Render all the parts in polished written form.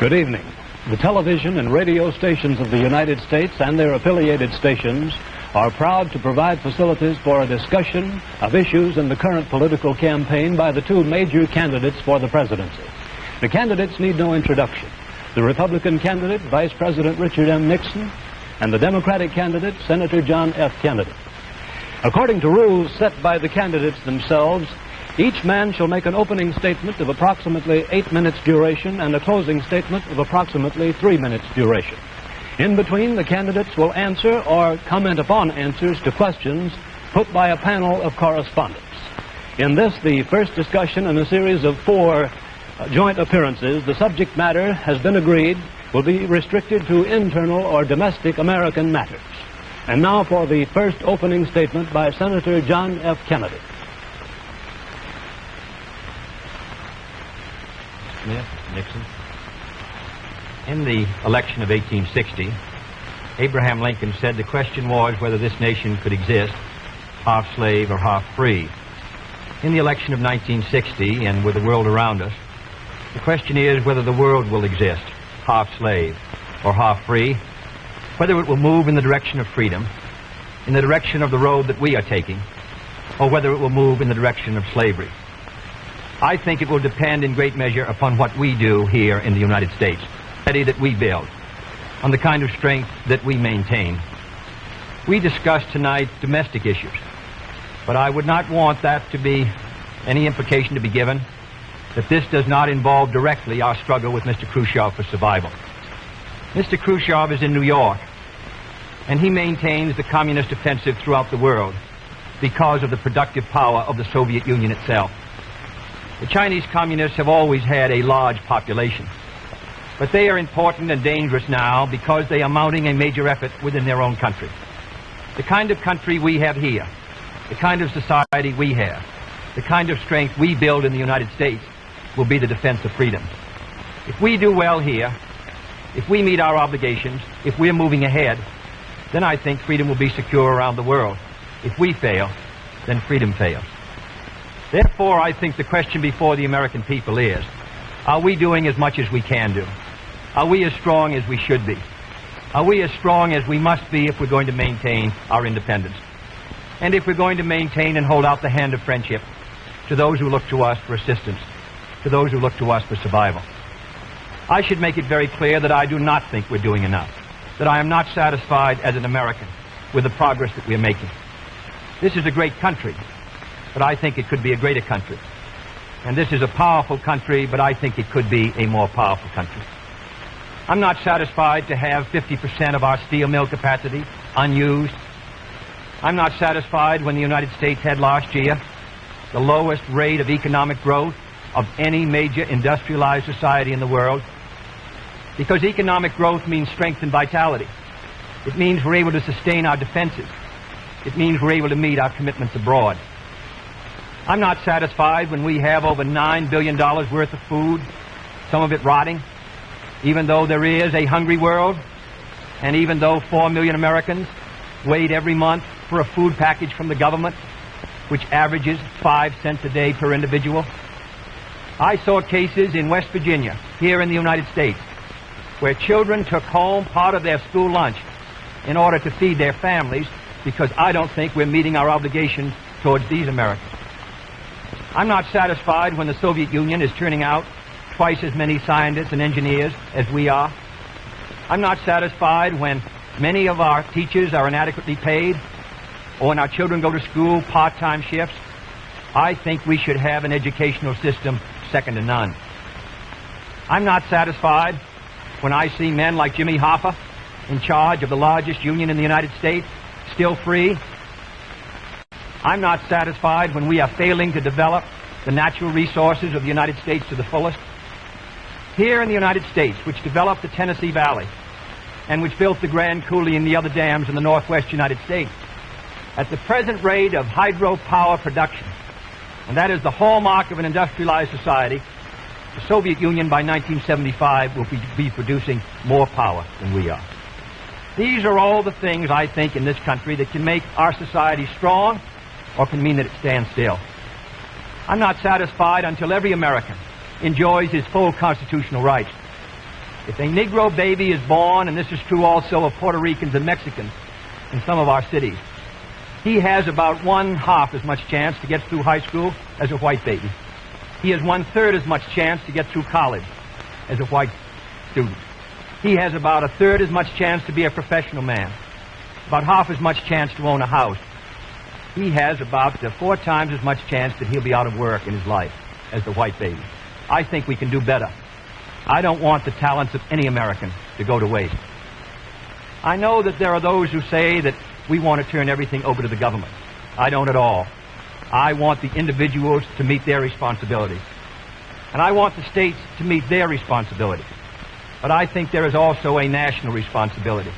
Good evening. The television and radio stations of the United States and their affiliated stations are proud to provide facilities for a discussion of issues in the current political campaign by the two major candidates for the presidency. The candidates need no introduction. The Republican candidate, Vice President Richard M. Nixon, and the Democratic candidate, Senator John F. Kennedy. According to rules set by the candidates themselves, each man shall make an opening statement of approximately 8 minutes duration and a closing statement of approximately 3 minutes duration. In between, the candidates will answer or comment upon answers to questions put by a panel of correspondents. In this, the first discussion in a series of 4 joint appearances, the subject matter has been agreed will be restricted to internal or domestic American matters. And now for the first opening statement by Senator John F. Kennedy. Smith, Nixon. In the election of 1860, Abraham Lincoln said the question was whether this nation could exist half slave or half free. In the election of 1960, and with the world around us, the question is whether the world will exist half slave or half free, whether it will move in the direction of freedom, in the direction of the road that we are taking, or whether it will move in the direction of slavery. I think it will depend in great measure upon what we do here in the United States, that we build, on the kind of strength that we maintain. We discussed tonight domestic issues, but I would not want that to be any implication to be given that this does not involve directly our struggle with Mr. Khrushchev for survival. Mr. Khrushchev is in New York, and he maintains the communist offensive throughout the world because of the productive power of the Soviet Union itself. The Chinese communists have always had a large population, but they are important and dangerous now because they are mounting a major effort within their own country. The kind of country we have here, the kind of society we have, the kind of strength we build in the United States will be the defense of freedom. If we do well here, if we meet our obligations, if we're moving ahead, then I think freedom will be secure around the world. If we fail, then freedom fails. Therefore, I think the question before the American people is, are we doing as much as we can do? Are we as strong as we should be? Are we as strong as we must be if we're going to maintain our independence? And if we're going to maintain and hold out the hand of friendship to those who look to us for assistance, to those who look to us for survival? I should make it very clear that I do not think we're doing enough, that I am not satisfied as an American with the progress that we're making. This is a great country, but I think it could be a greater country. And this is a powerful country, but I think it could be a more powerful country. I'm not satisfied to have 50% of our steel mill capacity unused. I'm not satisfied when the United States had last year the lowest rate of economic growth of any major industrialized society in the world, because economic growth means strength and vitality. It means we're able to sustain our defenses. It means we're able to meet our commitments abroad. I'm not satisfied when we have over $9 billion worth of food, some of it rotting, even though there is a hungry world, and even though 4 million Americans wait every month for a food package from the government, which averages 5 cents a day per individual. I saw cases in West Virginia, here in the United States, where children took home part of their school lunch in order to feed their families, because I don't think we're meeting our obligations towards these Americans. I'm not satisfied when the Soviet Union is turning out twice as many scientists and engineers as we are. I'm not satisfied when many of our teachers are inadequately paid, or when our children go to school part-time shifts. I think we should have an educational system second to none. I'm not satisfied when I see men like Jimmy Hoffa in charge of the largest union in the United States, still free. I'm not satisfied when we are failing to develop the natural resources of the United States to the fullest. Here in the United States, which developed the Tennessee Valley, and which built the Grand Coulee and the other dams in the northwest United States, at the present rate of hydropower production, and that is the hallmark of an industrialized society, the Soviet Union by 1975 will be producing more power than we are. These are all the things, I think, in this country that can make our society strong or can mean that it stands still. I'm not satisfied until every American enjoys his full constitutional rights. If a Negro baby is born, and this is true also of Puerto Ricans and Mexicans in some of our cities, he has about 1/2 as much chance to get through high school as a white baby. He has 1/3 as much chance to get through college as a white student. He has about 1/3 as much chance to be a professional man, about 1/2 as much chance to own a house. He has about 4 times as much chance that he'll be out of work in his life as the white baby. I think we can do better. I don't want the talents of any American to go to waste. I know that there are those who say that we want to turn everything over to the government. I don't at all. I want the individuals to meet their responsibilities. And I want the states to meet their responsibilities. But I think there is also a national responsibility.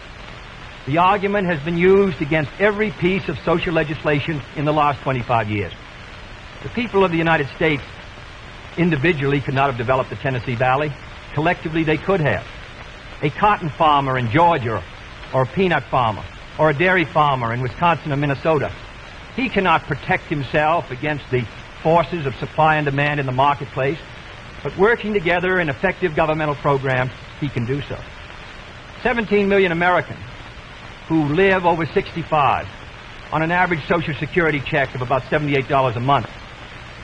The argument has been used against every piece of social legislation in the last 25 years. The people of the United States individually could not have developed the Tennessee Valley. Collectively, they could have. A cotton farmer in Georgia, or a peanut farmer, or a dairy farmer in Wisconsin or Minnesota, he cannot protect himself against the forces of supply and demand in the marketplace, but working together in effective governmental programs, he can do so. 17 million Americans who live over 65 on an average Social Security check of about $78 a month.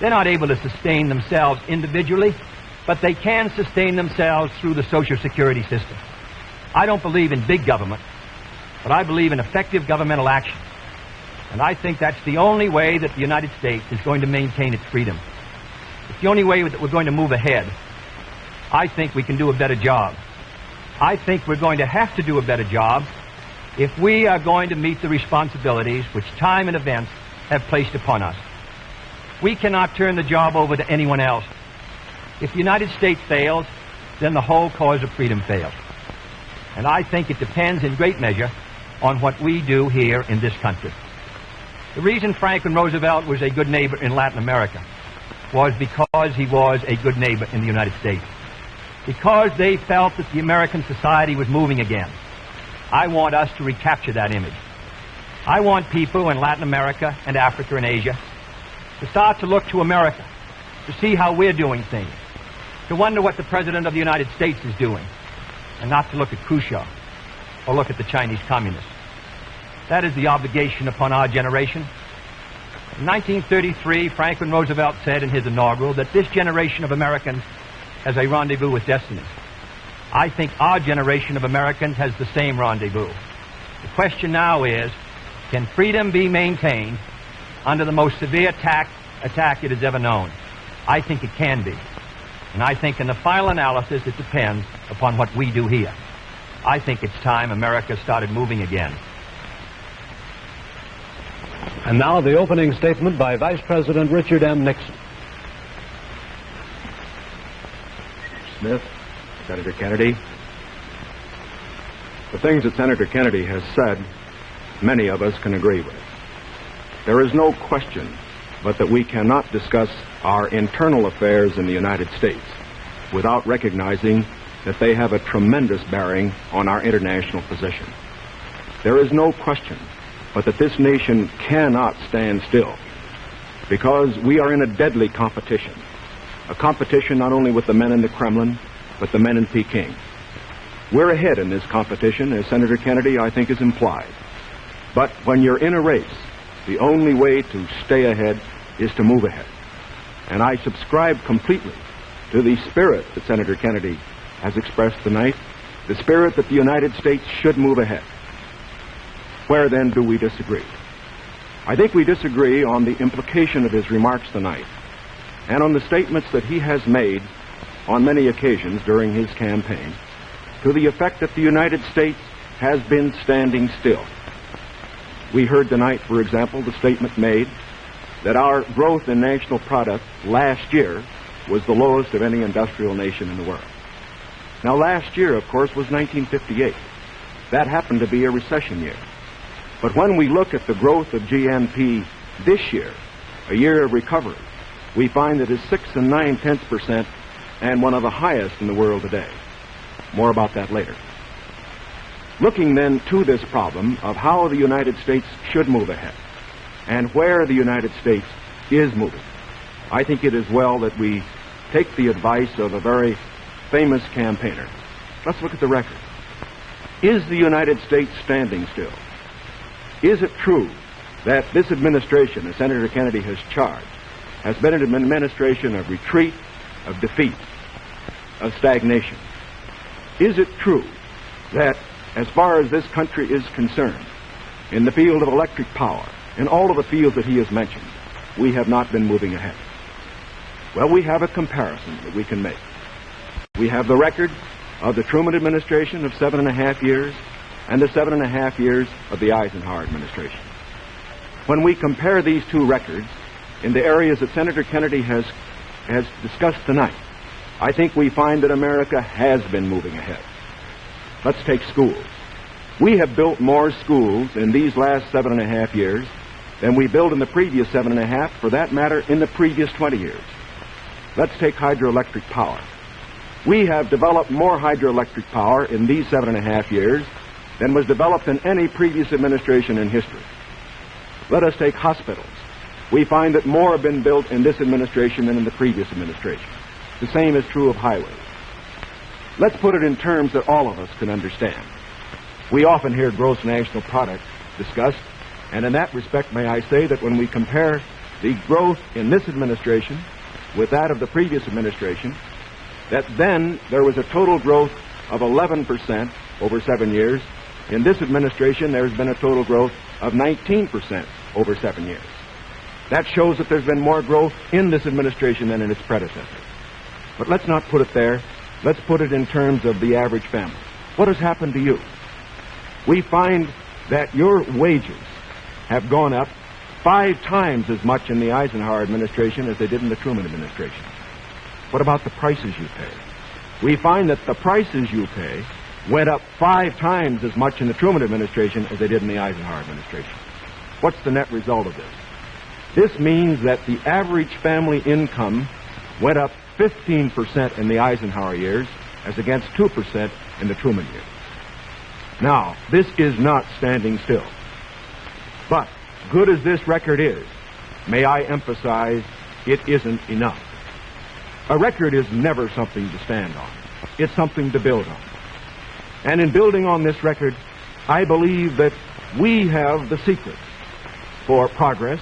They're not able to sustain themselves individually, but they can sustain themselves through the Social Security system. I don't believe in big government, but I believe in effective governmental action. And I think that's the only way that the United States is going to maintain its freedom. It's the only way that we're going to move ahead. I think we can do a better job. I think we're going to have to do a better job if we are going to meet the responsibilities which time and events have placed upon us. We cannot turn the job over to anyone else. If the United States fails, then the whole cause of freedom fails. And I think it depends in great measure on what we do here in this country. The reason Franklin Roosevelt was a good neighbor in Latin America was because he was a good neighbor in the United States. Because they felt that the American society was moving again. I want us to recapture that image. I want people in Latin America and Africa and Asia to start to look to America, to see how we're doing things, to wonder what the President of the United States is doing, and not to look at Khrushchev or look at the Chinese communists. That is the obligation upon our generation. In 1933, Franklin Roosevelt said in his inaugural that this generation of Americans has a rendezvous with destiny. I think our generation of Americans has the same rendezvous. The question now is, can freedom be maintained under the most severe attack it has ever known? I think it can be. And I think in the final analysis, it depends upon what we do here. I think it's time America started moving again. And now the opening statement by Vice President Richard M. Nixon. Smith, Senator Kennedy, the things that Senator Kennedy has said, many of us can agree with. There is no question but that we cannot discuss our internal affairs in the United States without recognizing that they have a tremendous bearing on our international position. There is no question but that this nation cannot stand still because we are in a deadly competition, a competition not only with the men in the Kremlin, but the men in Peking. We're ahead in this competition, as Senator Kennedy, I think, has implied. But when you're in a race, the only way to stay ahead is to move ahead. And I subscribe completely to the spirit that Senator Kennedy has expressed tonight, the spirit that the United States should move ahead. Where then do we disagree? I think we disagree on the implication of his remarks tonight and on the statements that he has made on many occasions during his campaign to the effect that the United States has been standing still. We heard tonight, for example, the statement made that our growth in national product last year was the lowest of any industrial nation in the world. Now, last year, of course, was 1958. That happened to be a recession year. But when we look at the growth of GNP this year, a year of recovery, we find that it's 6 9/10% and one of the highest in the world today. More about that later. Looking then to this problem of how the United States should move ahead and where the United States is moving, I think it is well that we take the advice of a very famous campaigner, Let's look at the record. Is the United States standing still? Is it true that this administration, as Senator Kennedy has charged, has been an administration of retreat, of defeat, of stagnation? Is it true that, as far as this country is concerned, in the field of electric power, in all of the fields that he has mentioned, we have not been moving ahead? Well, we have a comparison that we can make. We have the record of the Truman administration of 7.5 years and the 7.5 years of the Eisenhower administration. When we compare these two records in the areas that Senator Kennedy has discussed tonight, I think we find that America has been moving ahead. Let's take schools. We have built more schools in these last 7.5 years than we built in the previous 7.5, for that matter, in the previous 20 years. Let's take hydroelectric power. We have developed more hydroelectric power in these 7.5 years than was developed in any previous administration in history. Let us take hospitals. We find that more have been built in this administration than in the previous administration. The same is true of highways. Let's put it in terms that all of us can understand. We often hear gross national product discussed, and in that respect, may I say that when we compare the growth in this administration with that of the previous administration, that then there was a total growth of 11% over 7 years. In this administration, there's been a total growth of 19% over 7 years. That shows that there's been more growth in this administration than in its predecessor. But let's not put it there. Let's put it in terms of the average family. What has happened to you? We find that your wages have gone up 5 times as much in the Eisenhower administration as they did in the Truman administration. What about the prices you pay? We find that the prices you pay went up 5 times as much in the Truman administration as they did in the Eisenhower administration. What's the net result of this? This means that the average family income went up 15% in the Eisenhower years as against 2% in the Truman years. Now, this is not standing still. But, good as this record is, may I emphasize, it isn't enough. A record is never something to stand on. It's something to build on. And in building on this record, I believe that we have the secret for progress.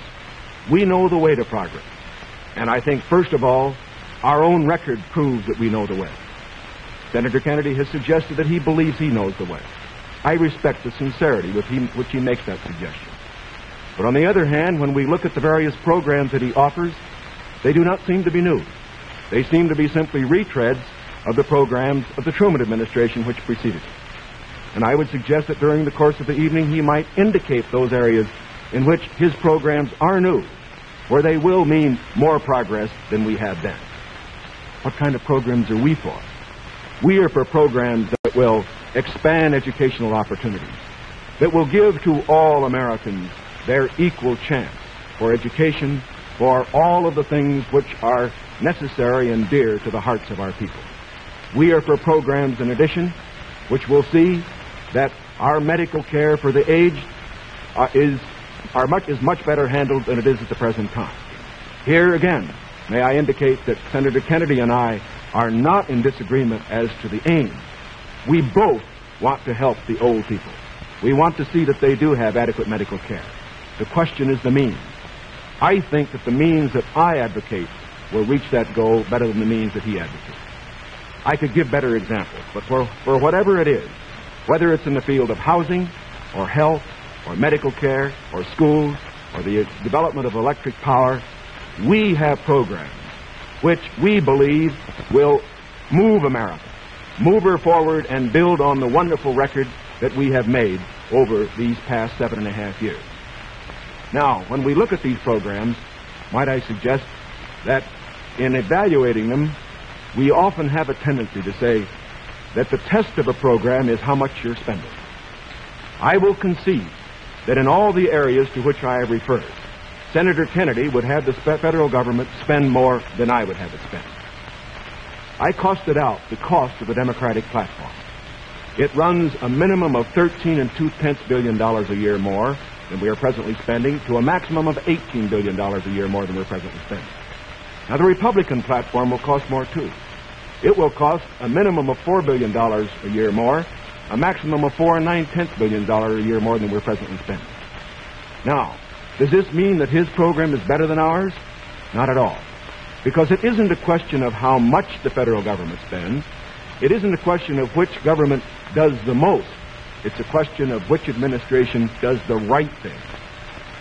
We know the way to progress. And I think, first of all, our own record proves that we know the way. Senator Kennedy has suggested that he believes he knows the way. I respect the sincerity with which he makes that suggestion. But on the other hand, when we look at the various programs that he offers, they do not seem to be new. They seem to be simply retreads of the programs of the Truman administration which preceded it. And I would suggest that during the course of the evening he might indicate those areas in which his programs are new, where they will mean more progress than we had then. What kind of programs are we for? We are for programs that will expand educational opportunities, that will give to all Americans their equal chance for education, for all of the things which are necessary and dear to the hearts of our people. We are for programs, in addition, which will see that our medical care for the aged is much better handled than it is at the present time. Here again, may I indicate that Senator Kennedy and I are not in disagreement as to the aim. We both want to help the old people. We want to see that they do have adequate medical care. The question is the means. I think that the means that I advocate will reach that goal better than the means that he advocates. I could give better examples, but for whatever it is, whether it's in the field of housing, or health, or medical care, or schools, or the development of electric power, we have programs which we believe will move America, move her forward, and build on the wonderful record that we have made over these past 7.5 years. Now, when we look at these programs, might I suggest that in evaluating them, we often have a tendency to say that the test of a program is how much you're spending. I will concede that in all the areas to which I have referred, Senator Kennedy would have the federal government spend more than I would have it spend. I costed out the cost of the Democratic platform. It runs a minimum of $13.2 billion a year more than we are presently spending, to a maximum of $18 billion a year more than we're presently spending. Now, the Republican platform will cost more, too. It will cost a minimum of $4 billion a year more, a maximum of $4 9/10 billion a year more than we're presently spending. Now, does this mean that his program is better than ours? Not at all. Because it isn't a question of how much the federal government spends. It isn't a question of which government does the most. It's a question of which administration does the right thing.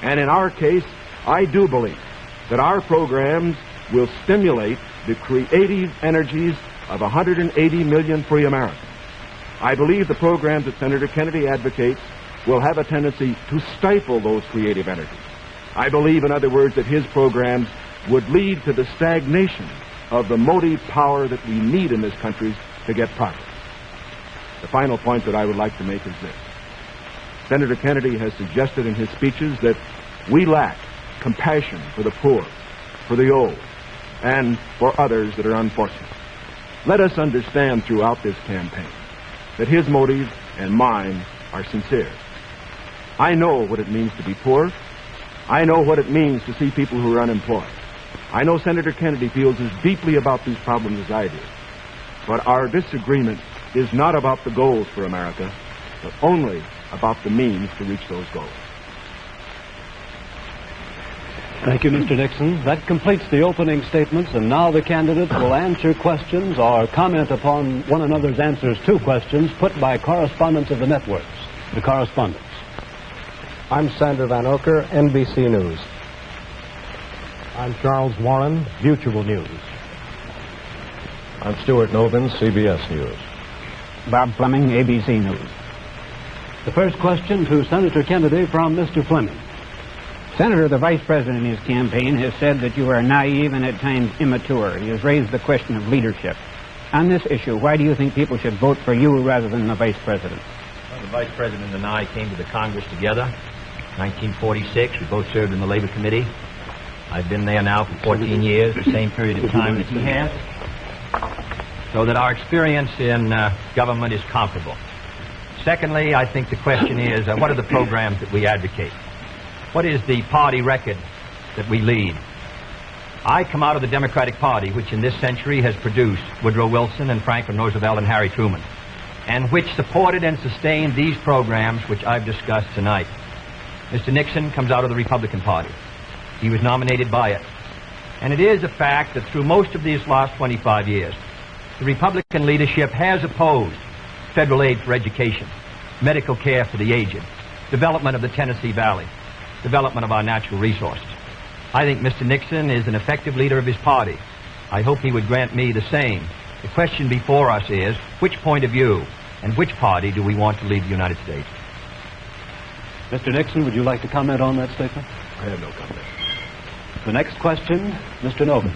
And in our case, I do believe that our programs will stimulate the creative energies of 180 million free Americans. I believe the programs that Senator Kennedy advocates will have a tendency to stifle those creative energies. I believe, in other words, that his programs would lead to the stagnation of the motive power that we need in this country to get progress. The final point that I would like to make is this. Senator Kennedy has suggested in his speeches that we lack compassion for the poor, for the old, and for others that are unfortunate. Let us understand throughout this campaign that his motives and mine are sincere. I know what it means to be poor. I know what it means to see people who are unemployed. I know Senator Kennedy feels as deeply about these problems as I do. But our disagreement is not about the goals for America, but only about the means to reach those goals. Thank you, Mr. Nixon. That completes the opening statements, and now the candidates will answer questions or comment upon one another's answers to questions put by correspondents of the networks. The correspondents. I'm Sander Van Oker, NBC News. I'm Charles Warren, Mutual News. I'm Stuart Novin, CBS News. Bob Fleming, ABC News. The first question to Senator Kennedy from Mr. Fleming. Senator, the Vice President in his campaign has said that you are naive and at times immature. He has raised the question of leadership. On this issue, why do you think people should vote for you rather than the Vice President? Well, the Vice President and I came to the Congress together, 1946. We both served in the Labor Committee. I've been there now for 14 years, the same period of time that he has. So that our experience in government is comparable. Secondly, I think the question is, what are the programs that we advocate? What is the party record that we lead? I come out of the Democratic Party, which in this century has produced Woodrow Wilson and Franklin Roosevelt and Harry Truman, and which supported and sustained these programs which I've discussed tonight. Mr. Nixon comes out of the Republican Party. He was nominated by it. And it is a fact that through most of these last 25 years, the Republican leadership has opposed federal aid for education, medical care for the aged, development of the Tennessee Valley, development of our natural resources. I think Mr. Nixon is an effective leader of his party. I hope he would grant me the same. The question before us is, which point of view and which party do we want to lead the United States? Mr. Nixon, would you like to comment on that statement? I have no comment. The next question, Mr. Novin.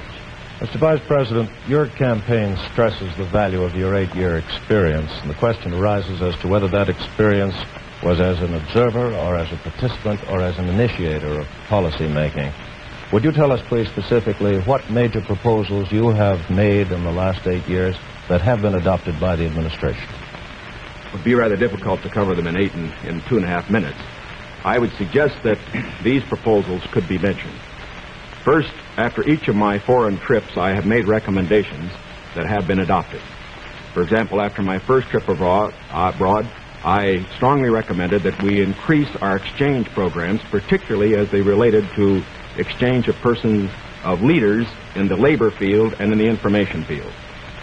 Mr. Vice President, your campaign stresses the value of your 8-year experience, and the question arises as to whether that experience was as an observer or as a participant or as an initiator of policy making. Would you tell us, please, specifically what major proposals you have made in the last 8 years that have been adopted by the administration? It would be rather difficult to cover them in 2.5 minutes. I would suggest that these proposals could be mentioned. First, after each of my foreign trips, I have made recommendations that have been adopted. For example, after my first trip abroad, I strongly recommended that we increase our exchange programs, particularly as they related to exchange of persons, of leaders in the labor field and in the information field.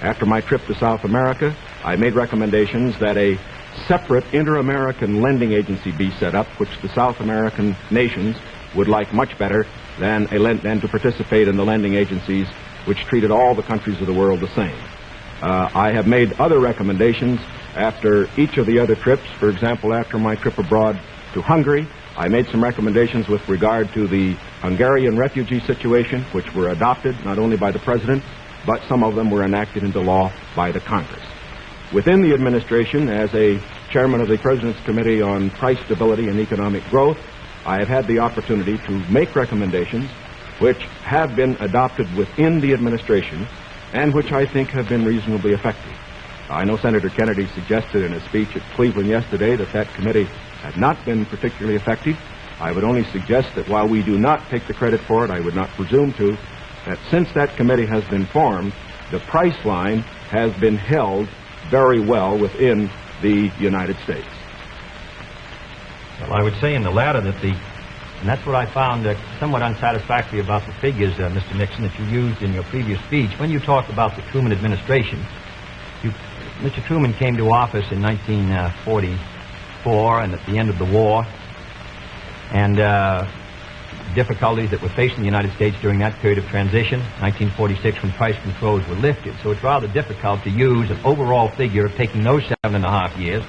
After my trip to South America, I made recommendations that a separate inter-American lending agency be set up, which the South American nations would like much better than to participate in the lending agencies which treated all the countries of the world the same. I have made other recommendations after each of the other trips. For example, after my trip abroad to Hungary, I made some recommendations with regard to the Hungarian refugee situation, which were adopted not only by the President, but some of them were enacted into law by the Congress. Within the administration, as a chairman of the President's Committee on Price Stability and Economic Growth, I have had the opportunity to make recommendations which have been adopted within the administration and which I think have been reasonably effective. I know Senator Kennedy suggested in a speech at Cleveland yesterday that that committee had not been particularly effective. I would only suggest that while we do not take the credit for it, I would not presume to, that since that committee has been formed, the price line has been held very well within the United States. Well, I would say in the latter that and that's what I found somewhat unsatisfactory about the figures, Mr. Nixon, that you used in your previous speech. When you talked about the Truman administration, Mr. Truman came to office in 1944 and at the end of the war, and difficulties that were facing the United States during that period of transition, 1946 when price controls were lifted. So it's rather difficult to use an overall figure of taking those 7.5 years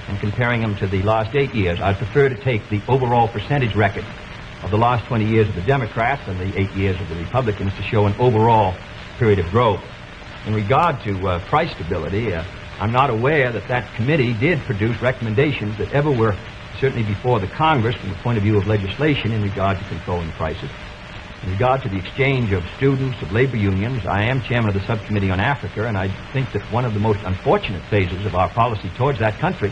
and comparing them to the last 8 years. I'd prefer to take the overall percentage record of the last 20 years of the Democrats and the 8 years of the Republicans to show an overall period of growth. In regard to price stability, I'm not aware that that committee did produce recommendations that ever were certainly before the Congress from the point of view of legislation in regard to controlling prices. In regard to the exchange of students, of labor unions, I am chairman of the subcommittee on Africa, and I think that one of the most unfortunate phases of our policy towards that country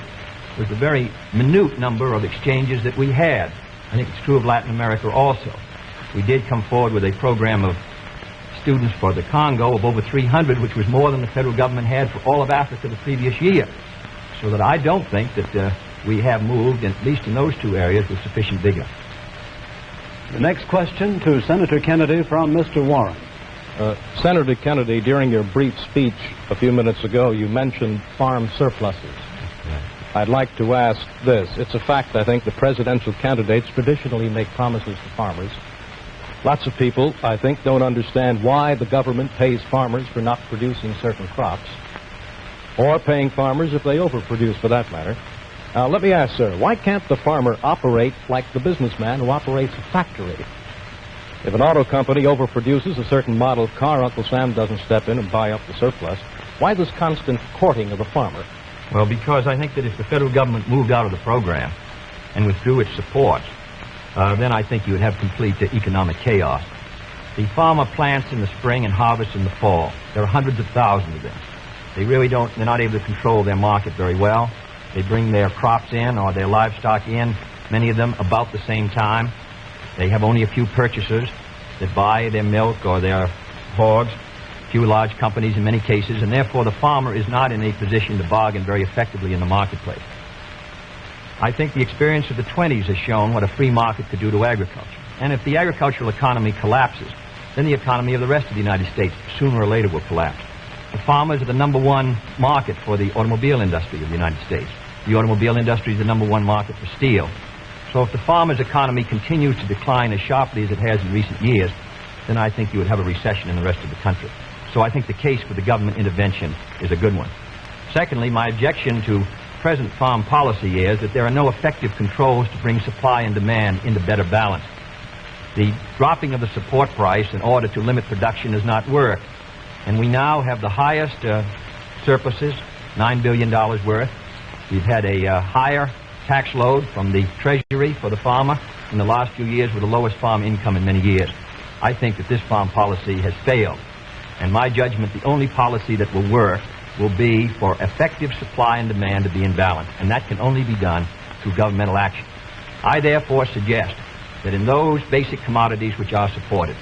was the very minute number of exchanges that we had. I think it's true of Latin America also. We did come forward with a program of students for the Congo of over 300, which was more than the federal government had for all of Africa the previous year. So that I don't think that we have moved, at least in those two areas, with sufficient vigor. The next question to Senator Kennedy from Mr. Warren. Senator Kennedy, during your brief speech a few minutes ago, you mentioned farm surpluses. I'd like to ask this. It's a fact, I think, the presidential candidates traditionally make promises to farmers. Lots of people, I think, don't understand why the government pays farmers for not producing certain crops, or paying farmers if they overproduce, for that matter. Let me ask, sir, why can't the farmer operate like the businessman who operates a factory? If an auto company overproduces a certain model of car, Uncle Sam doesn't step in and buy up the surplus. Why this constant courting of the farmer? Well, because I think that if the federal government moved out of the program and withdrew its support, then I think you would have complete economic chaos. The farmer plants in the spring and harvests in the fall. There are hundreds of thousands of them. They're not able to control their market very well. They bring their crops in or their livestock in, many of them about the same time. They have only a few purchasers that buy their milk or their hogs, few large companies in many cases, and therefore the farmer is not in a position to bargain very effectively in the marketplace. I think the experience of the 20s has shown what a free market could do to agriculture. And if the agricultural economy collapses, then the economy of the rest of the United States sooner or later will collapse. The farmers are the #1 market for the automobile industry of the United States. The automobile industry is the #1 market for steel. So if the farmer's economy continues to decline as sharply as it has in recent years, then I think you would have a recession in the rest of the country. So I think the case for the government intervention is a good one. Secondly, my objection to present farm policy is that there are no effective controls to bring supply and demand into better balance. The dropping of the support price in order to limit production does not work. And we now have the highest surpluses, $9 billion worth. We've had a higher tax load from the Treasury for the farmer in the last few years with the lowest farm income in many years. I think that this farm policy has failed. And my judgment, the only policy that will work will be for effective supply and demand to be in balance. And that can only be done through governmental action. I therefore suggest that in those basic commodities which are supported,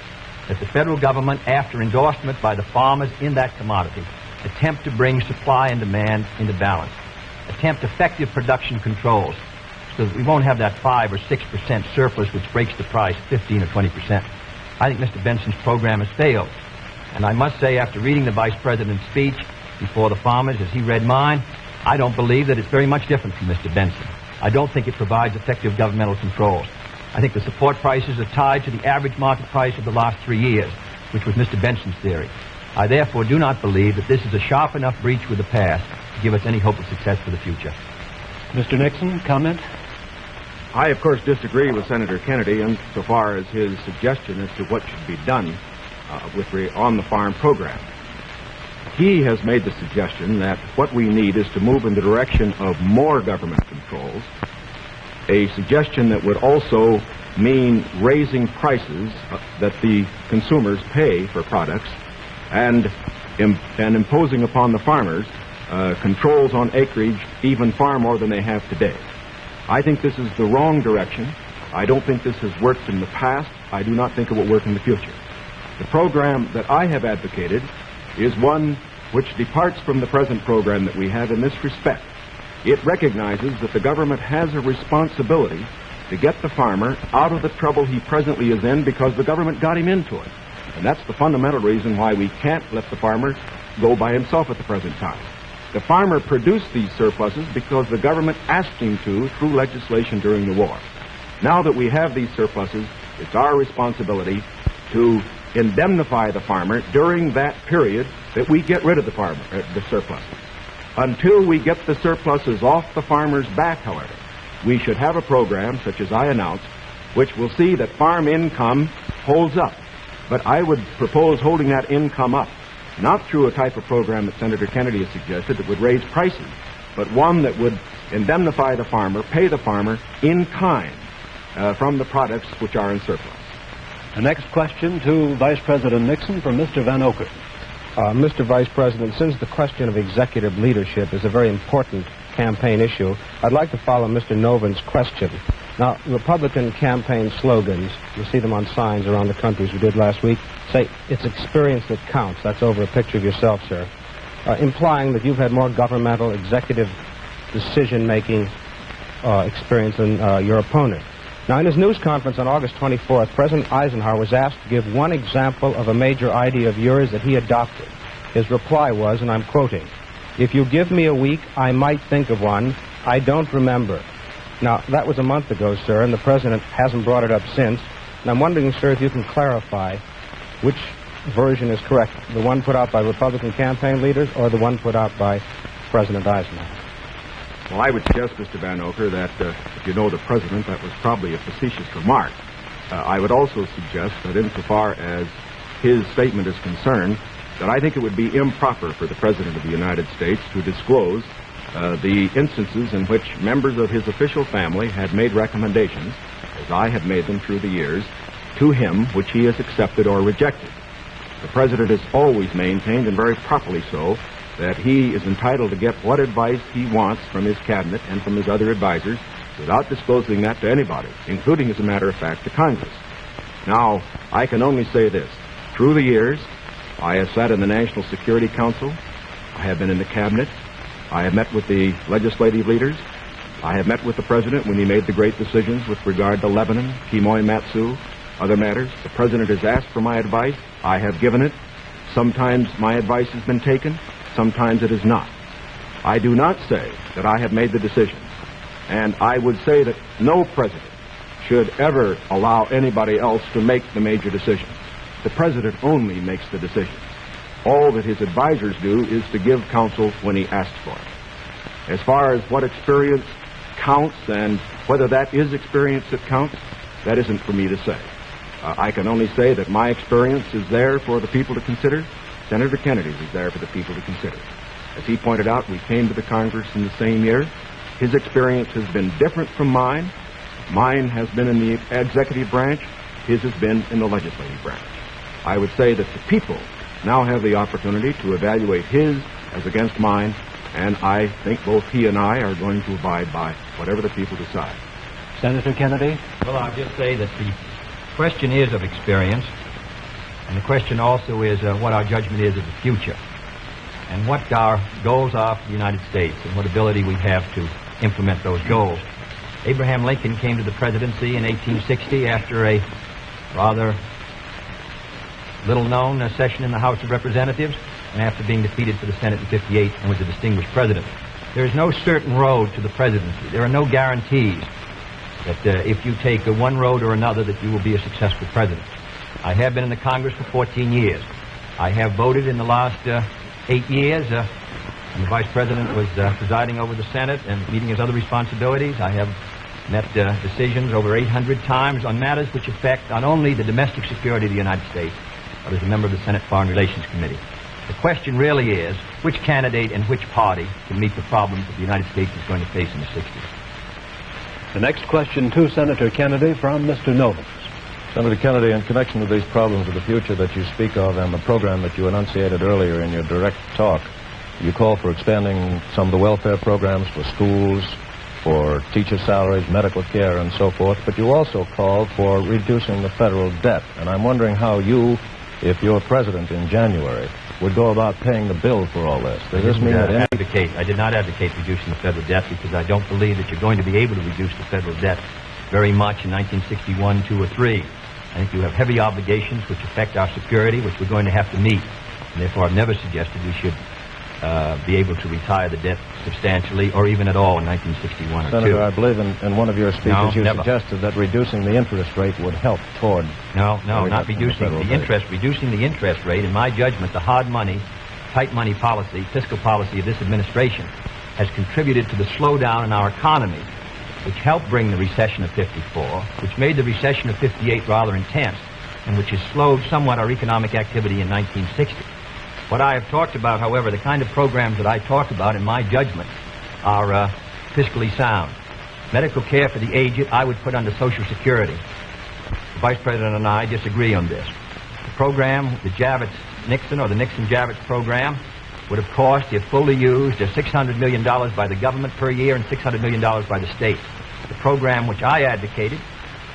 that the federal government, after endorsement by the farmers in that commodity, attempt to bring supply and demand into balance. Attempt effective production controls so that we won't have that 5 or 6% surplus which breaks the price 15 or 20%. I think Mr. Benson's program has failed. And I must say, after reading the Vice President's speech before the farmers as he read mine, I don't believe that it's very much different from Mr. Benson. I don't think it provides effective governmental controls. I think the support prices are tied to the average market price of the last 3 years, which was Mr. Benson's theory. I therefore do not believe that this is a sharp enough breach with the past to give us any hope of success for the future. Mr. Nixon, comment? I, of course, disagree with Senator Kennedy insofar as his suggestion as to what should be done on the farm program. He has made the suggestion that what we need is to move in the direction of more government controls, a suggestion that would also mean raising prices that the consumers pay for products and imposing upon the farmers controls on acreage even far more than they have today. I think this is the wrong direction. I don't think this has worked in the past. I do not think it will work in the future. The program that I have advocated is one which departs from the present program that we have in this respect. It recognizes that the government has a responsibility to get the farmer out of the trouble he presently is in because the government got him into it. And that's the fundamental reason why we can't let the farmer go by himself at the present time. The farmer produced these surpluses because the government asked him to through legislation during the war. Now that we have these surpluses, it's our responsibility to indemnify the farmer during that period that we get rid of the surpluses. Until we get the surpluses off the farmer's back, however, we should have a program, such as I announced, which will see that farm income holds up. But I would propose holding that income up, not through a type of program that Senator Kennedy has suggested that would raise prices, but one that would indemnify the farmer, pay the farmer in kind from the products which are in surplus. The next question to Vice President Nixon from Mr. Van Oker. Mr. Vice President, since the question of executive leadership is a very important campaign issue, I'd like to follow Mr. Noven's question. Now, Republican campaign slogans, you see them on signs around the country as we did last week, say, it's experience that counts. That's over a picture of yourself, sir. Implying that you've had more governmental executive decision-making experience than your opponent. Now, in his news conference on August 24th, President Eisenhower was asked to give one example of a major idea of yours that he adopted. His reply was, and I'm quoting, "If you give me a week, I might think of one. I don't remember." Now, that was a month ago, sir, and the President hasn't brought it up since. And I'm wondering, sir, if you can clarify which version is correct, the one put out by Republican campaign leaders or the one put out by President Eisenhower? Well, I would suggest, Mr. Van Oker, that if you know the President, that was probably a facetious remark. I would also suggest that insofar as his statement is concerned, that I think it would be improper for the President of the United States to disclose the instances in which members of his official family had made recommendations, as I have made them through the years, to him which he has accepted or rejected. The President has always maintained, and very properly so, that he is entitled to get what advice he wants from his cabinet and from his other advisors without disclosing that to anybody, including, as a matter of fact, to Congress. Now, I can only say this. Through the years, I have sat in the National Security Council. I have been in the cabinet. I have met with the legislative leaders. I have met with the President when he made the great decisions with regard to Lebanon, Kimoy Matsu, other matters. The President has asked for my advice. I have given it. Sometimes my advice has been taken. Sometimes it is not. I do not say that I have made the decisions, and I would say that no president should ever allow anybody else to make the major decisions. The President only makes the decisions. All that his advisors do is to give counsel when he asks for it. As far as what experience counts and whether that is experience that counts, that isn't for me to say. I can only say that my experience is there for the people to consider. Senator Kennedy's is there for the people to consider. As he pointed out, we came to the Congress in the same year. His experience has been different from mine. Mine has been in the executive branch. His has been in the legislative branch. I would say that the people now have the opportunity to evaluate his as against mine, and I think both he and I are going to abide by whatever the people decide. Senator Kennedy? Well, I'll just say that the question is of experience, and the question also is what our judgment is of the future, and what our goals are for the United States, and what ability we have to implement those goals. Abraham Lincoln came to the presidency in 1860 after a rather little-known session in the House of Representatives, and after being defeated for the Senate in 58 and was a distinguished president. There is no certain road to the presidency. There are no guarantees that if you take one road or another that you will be a successful president. I have been in the Congress for 14 years. I have voted in the last 8 years, and the Vice President was presiding over the Senate and meeting his other responsibilities. I have met decisions over 800 times on matters which affect not only the domestic security of the United States, but as a member of the Senate Foreign Relations Committee. The question really is which candidate and which party can meet the problems that the United States is going to face in the 60s. The next question to Senator Kennedy from Mr. Novus. Senator Kennedy, in connection with these problems of the future that you speak of and the program that you enunciated earlier in your direct talk, you call for expanding some of the welfare programs for schools, for teacher salaries, medical care, and so forth, but you also call for reducing the federal debt. And I'm wondering how you if your president in January would go about paying the bill for all this? Does this mean that I did not advocate reducing the federal debt because I don't believe that you're going to be able to reduce the federal debt very much in 1961, 2, or 3. I think you have heavy obligations which affect our security, which we're going to have to meet. And therefore, I've never suggested we should be able to retire the debt substantially or even at all in 1961 or 2. Senator, I believe in one of your speeches you suggested that reducing the interest rate would help toward... No, not reducing the interest. Reducing the interest rate, in my judgment, the hard money, tight money policy, fiscal policy of this administration has contributed to the slowdown in our economy, which helped bring the recession of 54, which made the recession of 58 rather intense, and which has slowed somewhat our economic activity in 1960. What I have talked about, however, the kind of programs that I talked about, in my judgment, are fiscally sound. Medical care for the aged, I would put under Social Security. The Vice President and I disagree on this. The program, the Javits-Nixon or the Nixon-Javits program, would have cost, if fully used, $600 million by the government per year and $600 million by the states. The program which I advocated,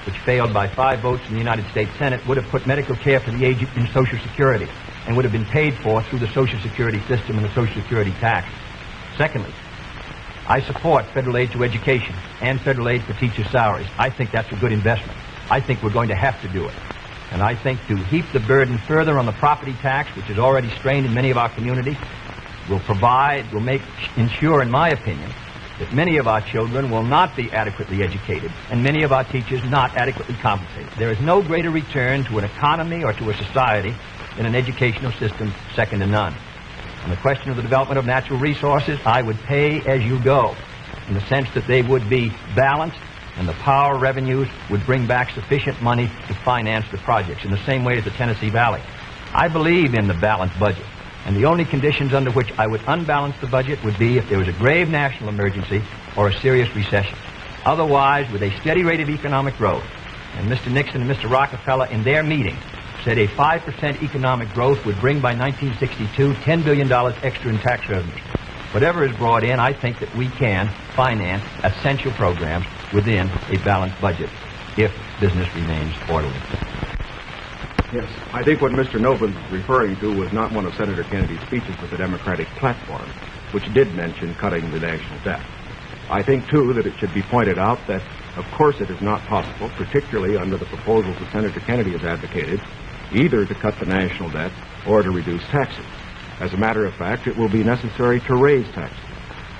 which failed by 5 votes in the United States Senate, would have put medical care for the aged in Social Security and would have been paid for through the Social Security system and the Social Security tax. Secondly, I support federal aid to education and federal aid for teachers' salaries. I think that's a good investment. I think we're going to have to do it. And I think to heap the burden further on the property tax, which is already strained in many of our communities, will ensure, in my opinion, that many of our children will not be adequately educated and many of our teachers not adequately compensated. There is no greater return to an economy or to a society than an educational system second to none. On the question of the development of natural resources, I would pay as you go, in the sense that they would be balanced and the power revenues would bring back sufficient money to finance the projects, in the same way as the Tennessee Valley. I believe in the balanced budget, and the only conditions under which I would unbalance the budget would be if there was a grave national emergency or a serious recession. Otherwise, with a steady rate of economic growth, and Mr. Nixon and Mr. Rockefeller in their meeting said a 5% economic growth would bring by 1962 $10 billion extra in tax revenues. Whatever is brought in, I think that we can finance essential programs within a balanced budget if business remains orderly. Yes, I think what Mr. Novin was referring to was not one of Senator Kennedy's speeches, but the Democratic platform, which did mention cutting the national debt. I think, too, that it should be pointed out that, of course, it is not possible, particularly under the proposals that Senator Kennedy has advocated, either to cut the national debt or to reduce taxes. As a matter of fact, it will be necessary to raise taxes.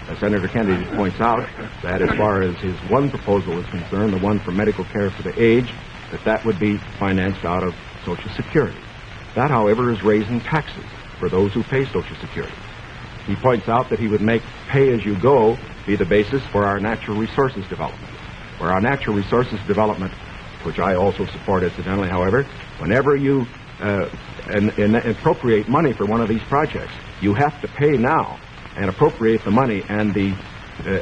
As Senator Kennedy points out, that as far as his one proposal is concerned, the one for medical care for the aged, that would be financed out of Social Security. That, however, is raising taxes for those who pay Social Security. He points out that he would make pay-as-you-go be the basis for our natural resources development. For our natural resources development, which I also support incidentally, however, whenever you appropriate money for one of these projects, you have to pay now and appropriate the money, and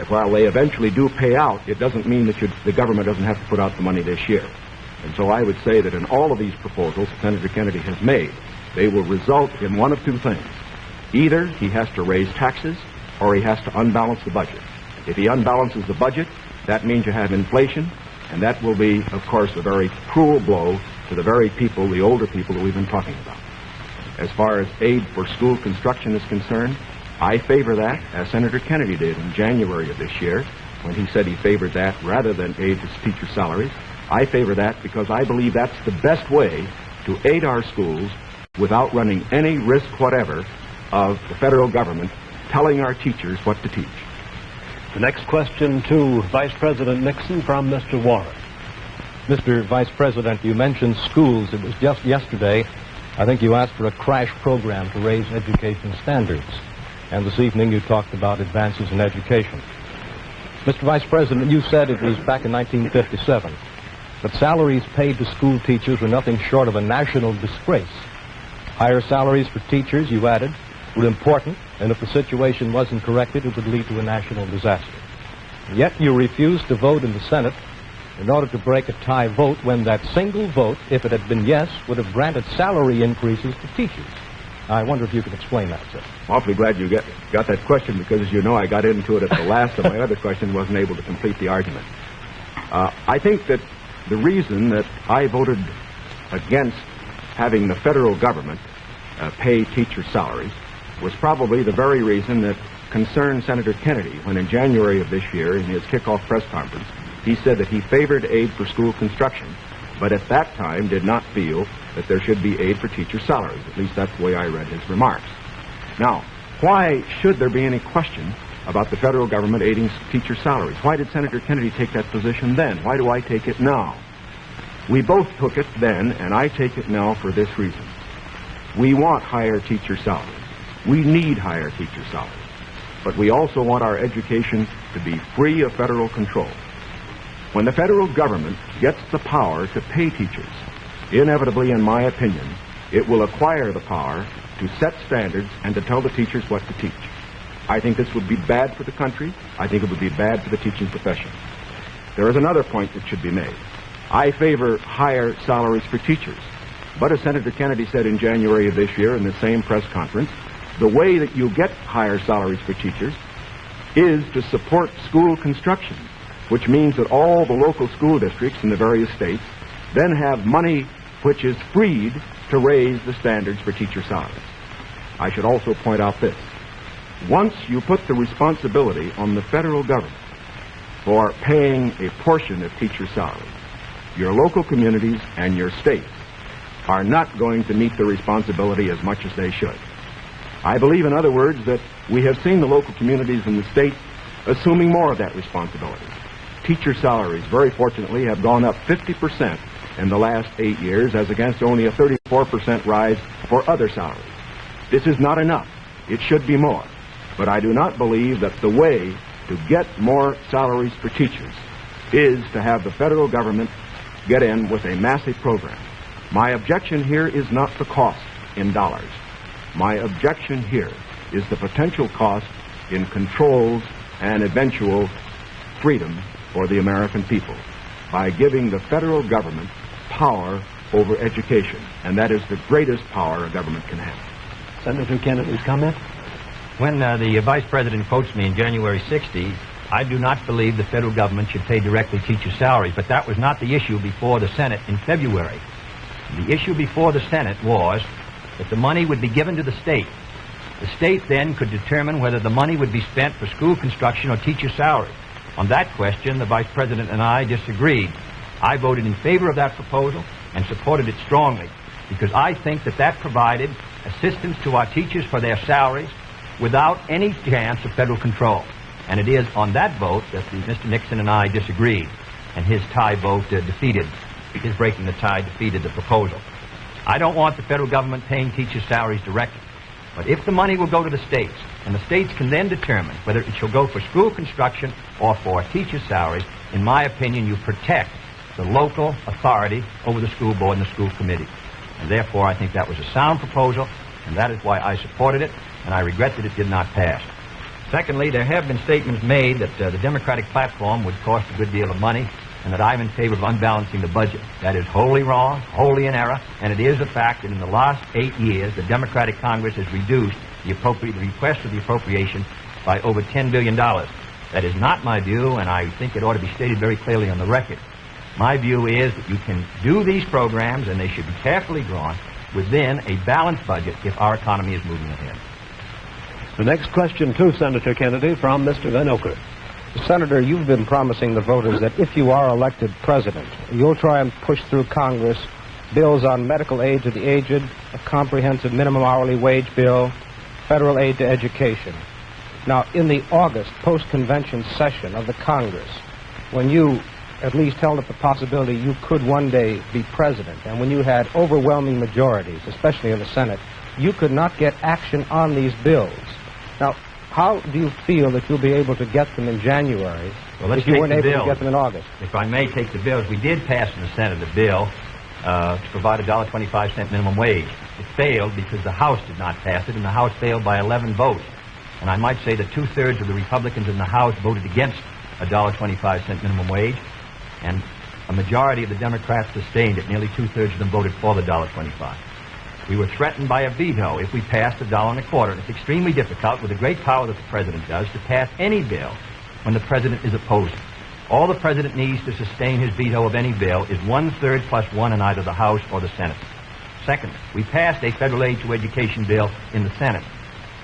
while they eventually do pay out, it doesn't mean that the government doesn't have to put out the money this year. And so I would say that in all of these proposals that Senator Kennedy has made, they will result in one of two things. Either he has to raise taxes or he has to unbalance the budget. If he unbalances the budget, that means you have inflation, and that will be, of course, a very cruel blow to the very people, the older people that we've been talking about. As far as aid for school construction is concerned, I favor that, as Senator Kennedy did in January of this year, when he said he favored that rather than aid to teacher salaries. I favor that because I believe that's the best way to aid our schools without running any risk whatever of the federal government telling our teachers what to teach. The next question to Vice President Nixon from Mr. Warren. Mr. Vice President, you mentioned schools. It was just yesterday, I think you asked for a crash program to raise education standards. And this evening you talked about advances in education. Mr. Vice President, you said it was back in 1957 that salaries paid to school teachers were nothing short of a national disgrace. Higher salaries for teachers, you added, were important, and if the situation wasn't corrected, it would lead to a national disaster. Yet you refused to vote in the Senate in order to break a tie vote when that single vote, if it had been yes, would have granted salary increases to teachers. I wonder if you could explain that, sir. Awfully glad you got that question, because, as you know, I got into it at the last of my other question, wasn't able to complete the argument. I think that the reason that I voted against having the federal government pay teacher salaries was probably the very reason that concerned Senator Kennedy when in January of this year, in his kickoff press conference, he said that he favored aid for school construction, but at that time did not feel that there should be aid for teacher salaries. At least that's the way I read his remarks. Now, why should there be any question about the federal government aiding teacher salaries? Why did Senator Kennedy take that position then? Why do I take it now? We both took it then, and I take it now for this reason. We want higher teacher salaries. We need higher teacher salaries. But we also want our education to be free of federal control. When the federal government gets the power to pay teachers, inevitably, in my opinion, it will acquire the power to set standards and to tell the teachers what to teach. I think this would be bad for the country. I think it would be bad for the teaching profession. There is another point that should be made. I favor higher salaries for teachers. But as Senator Kennedy said in January of this year in the same press conference, the way that you get higher salaries for teachers is to support school construction, which means that all the local school districts in the various states then have money which is freed to raise the standards for teacher salaries. I should also point out this. Once you put the responsibility on the federal government for paying a portion of teacher salaries, your local communities and your states are not going to meet the responsibility as much as they should. I believe, in other words, that we have seen the local communities in the state assuming more of that responsibility. Teacher salaries, very fortunately, have gone up 50% in the last 8 years, as against only a 34% rise for other salaries. This is not enough. It should be more. But I do not believe that the way to get more salaries for teachers is to have the federal government get in with a massive program. My objection here is not the cost in dollars. My objection here is the potential cost in controls and eventual freedom for the American people by giving the federal government power over education. And that is the greatest power a government can have. Senator Kennedy's comment? When the Vice President quotes me in January 60, I do not believe the federal government should pay directly teacher salaries, but that was not the issue before the Senate in February. The issue before the Senate was that the money would be given to the state. The state then could determine whether the money would be spent for school construction or teacher salary. On that question, the Vice President and I disagreed. I voted in favor of that proposal and supported it strongly because I think that that provided assistance to our teachers for their salaries without any chance of federal control. And it is on that vote that Mr. Nixon and I disagreed, and his tie vote defeated. His breaking the tie defeated the proposal. I don't want the federal government paying teachers' salaries directly. But if the money will go to the states, and the states can then determine whether it shall go for school construction or for teachers' salaries, in my opinion, you protect the local authority over the school board and the school committee. And therefore, I think that was a sound proposal, and that is why I supported it, and I regret that it did not pass. Secondly, there have been statements made that the Democratic platform would cost a good deal of money, and that I'm in favor of unbalancing the budget. That is wholly wrong, wholly in error, and it is a fact that in the last 8 years, the Democratic Congress has reduced the request for the appropriation by over $10 billion. That is not my view, and I think it ought to be stated very clearly on the record. My view is that you can do these programs, and they should be carefully drawn within a balanced budget if our economy is moving ahead. The next question to Senator Kennedy from Mr. Van Oker. Senator, you've been promising the voters that if you are elected president, you'll try and push through Congress bills on medical aid to the aged, a comprehensive minimum hourly wage bill, federal aid to education. Now, in the August post-convention session of the Congress, when you at least held up the possibility you could one day be president, and when you had overwhelming majorities, especially in the Senate, you could not get action on these bills. Now, how do you feel that you'll be able to get them in January if you weren't able to get them in August? If I may take the bills, we did pass in the Senate a bill to provide a $1.25 minimum wage. It failed because the House did not pass it, and the House failed by 11 votes. And I might say that 2/3 of the Republicans in the House voted against a $1.25 minimum wage, and a majority of the Democrats sustained it. Nearly 2/3 of them voted for the $1.25. We were threatened by a veto if we passed $1.25. And it's extremely difficult, with the great power that the President does, to pass any bill when the President is opposing. All the President needs to sustain his veto of any bill is 1/3 plus 1 in either the House or the Senate. Second, we passed a federal aid to education bill in the Senate.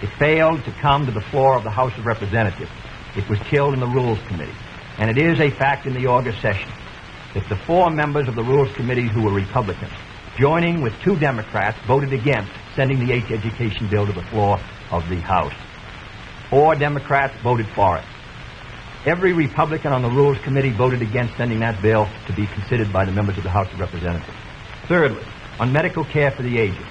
It failed to come to the floor of the House of Representatives. It was killed in the Rules Committee. And it is a fact in the August session that the 4 members of the Rules Committee who were Republicans, joining with 2 Democrats, voted against sending the education bill to the floor of the House. 4 Democrats voted for it. Every Republican on the Rules Committee voted against sending that bill to be considered by the members of the House of Representatives. Thirdly, on medical care for the aged.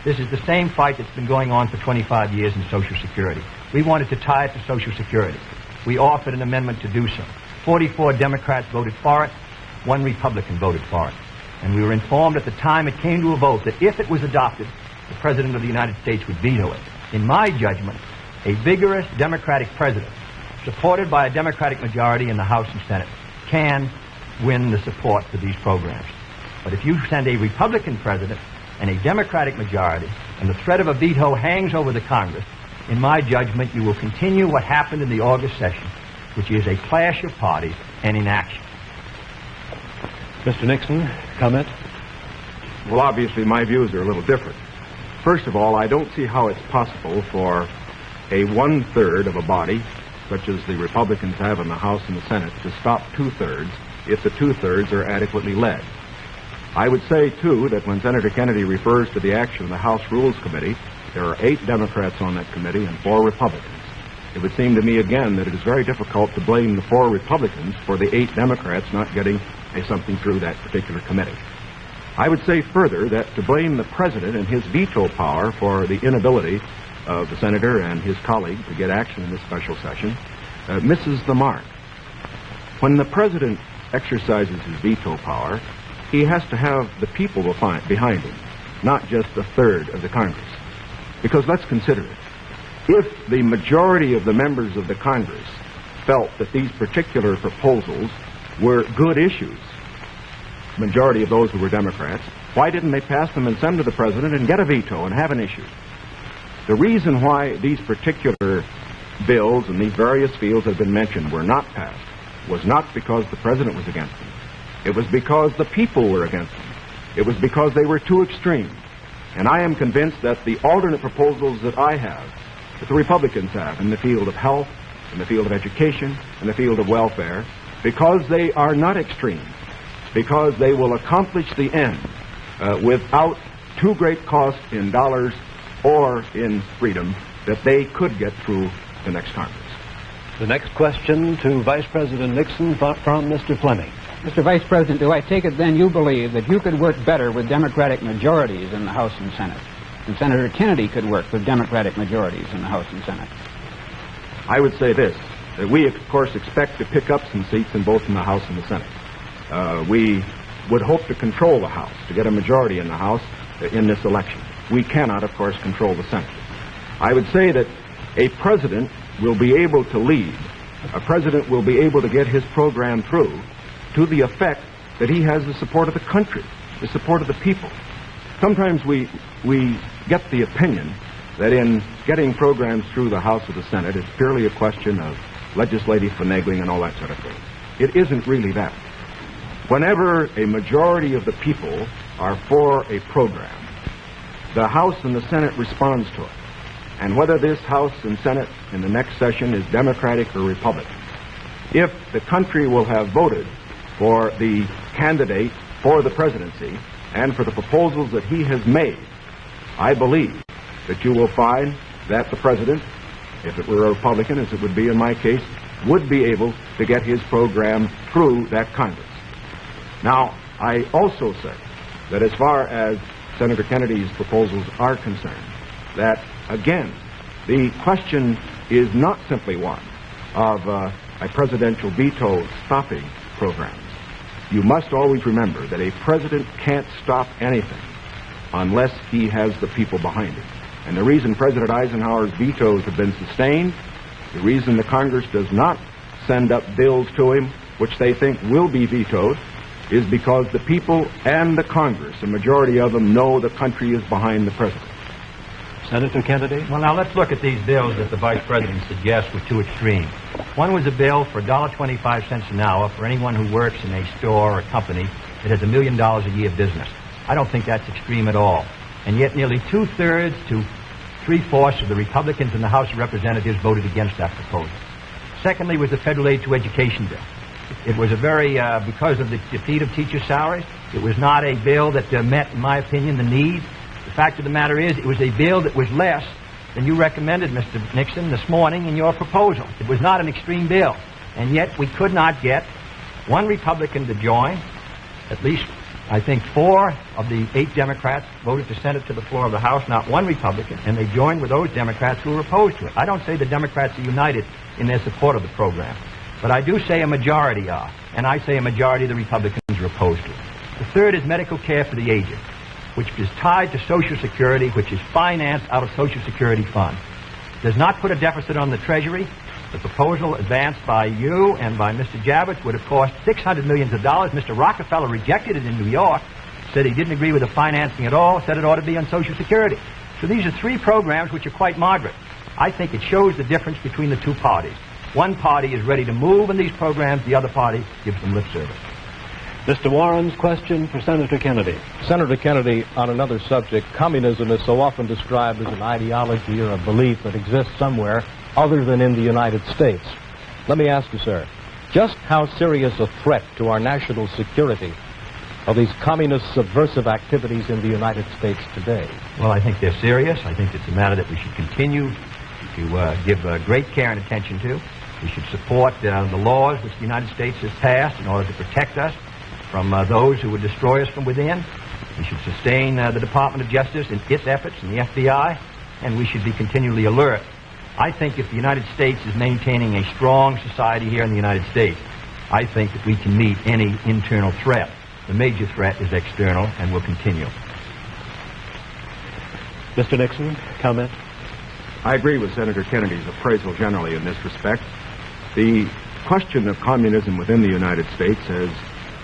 This is the same fight that's been going on for 25 years in Social Security. We wanted to tie it to Social Security. We offered an amendment to do so. 44 Democrats voted for it. 1 Republican voted for it. And we were informed at the time it came to a vote that if it was adopted, the President of the United States would veto it. In my judgment, a vigorous Democratic president, supported by a Democratic majority in the House and Senate, can win the support for these programs. But if you send a Republican president and a Democratic majority, and the threat of a veto hangs over the Congress, in my judgment, you will continue what happened in the August session, which is a clash of parties and inaction. Mr. Nixon, comment? Well, obviously, my views are a little different. First of all, I don't see how it's possible for a 1/3 of a body, such as the Republicans have in the House and the Senate, to stop 2/3 if the 2/3 are adequately led. I would say, too, that when Senator Kennedy refers to the action of the House Rules Committee, there are 8 Democrats on that committee and 4 Republicans. It would seem to me, again, that it is very difficult to blame the 4 Republicans for the 8 Democrats not getting something through that particular committee. I would say further that to blame the President and his veto power for the inability of the Senator and his colleague to get action in this special session misses the mark. When the President exercises his veto power, he has to have the people behind him, not just 1/3 of the Congress. Because let's consider it. If the majority of the members of the Congress felt that these particular proposals were good issues, majority of those who were Democrats, why didn't they pass them and send them to the President and get a veto and have an issue? The reason why these particular bills in these various fields that have been mentioned were not passed was not because the President was against them. It was because the people were against them. It was because they were too extreme. And I am convinced that the alternate proposals that I have, that the Republicans have in the field of health, in the field of education, in the field of welfare, because they are not extreme, because they will accomplish the end without too great cost in dollars or in freedom, that they could get through the next Congress. The next question to Vice President Nixon from Mr. Fleming. Mr. Vice President, do I take it then you believe that you could work better with Democratic majorities in the House and Senate, and Senator Kennedy could work with Democratic majorities in the House and Senate? I would say this, that we, of course, expect to pick up some seats in both in the House and the Senate. We would hope to control the House, to get a majority in the House in this election. We cannot, of course, control the Senate. I would say that a president will be able to lead. A president will be able to get his program through to the effect that he has the support of the country, the support of the people. Sometimes we get the opinion that in getting programs through the House or the Senate, it's purely a question of legislative finagling and all that sort of thing. It isn't really that. Whenever a majority of the people are for a program, the House and the Senate responds to it. And whether this House and Senate in the next session is Democratic or Republican, if the country will have voted for the candidate for the presidency and for the proposals that he has made, I believe that you will find that the president, if it were a Republican, as it would be in my case, would be able to get his program through that Congress. Now, I also say that as far as Senator Kennedy's proposals are concerned, that, again, the question is not simply one of a presidential veto stopping programs. You must always remember that a president can't stop anything unless he has the people behind him. And the reason President Eisenhower's vetoes have been sustained, the reason the Congress does not send up bills to him which they think will be vetoed, is because the people and the Congress, a majority of them, know the country is behind the president. Senator Kennedy? Well, now let's look at these bills that the Vice President suggests were too extreme. One was a bill for $1.25 an hour for anyone who works in a store or company that has $1 million a year business. I don't think that's extreme at all. And yet nearly 2/3 to 3/4 of the Republicans in the House of Representatives voted against that proposal. Secondly was the federal aid to education bill. It was a very, because of the defeat of teacher salaries, it was not a bill that met, in my opinion, the need. The fact of the matter is, it was a bill that was less than you recommended, Mr. Nixon, this morning in your proposal. It was not an extreme bill. And yet we could not get one Republican to join. At least, I think, 4 of the 8 Democrats voted to send it to the floor of the House, not one Republican, and they joined with those Democrats who were opposed to it. I don't say the Democrats are united in their support of the program, but I do say a majority are, and I say a majority of the Republicans are opposed to it. The third is medical care for the aged, which is tied to Social Security, which is financed out of Social Security funds. Does not put a deficit on the Treasury. The proposal advanced by you and by Mr. Javits would have cost $600 million. Mr. Rockefeller rejected it in New York, said he didn't agree with the financing at all, said it ought to be on Social Security. So these are 3 programs which are quite moderate. I think it shows the difference between the 2 parties. One party is ready to move in these programs, the other party gives them lip service. Mr. Warren's question for Senator Kennedy. Senator Kennedy, on another subject, communism is so often described as an ideology or a belief that exists somewhere other than in the United States. Let me ask you, sir, just how serious a threat to our national security are these communist subversive activities in the United States today? Well, I think they're serious. I think it's a matter that we should continue to give great care and attention to. We should support the laws which the United States has passed in order to protect us from those who would destroy us from within. We should sustain the Department of Justice in its efforts and the FBI, and we should be continually alert. I think if the United States is maintaining a strong society here in the United States, I think that we can meet any internal threat. The major threat is external and will continue. Mr. Nixon, comment? I agree with Senator Kennedy's appraisal generally in this respect. The question of communism within the United States has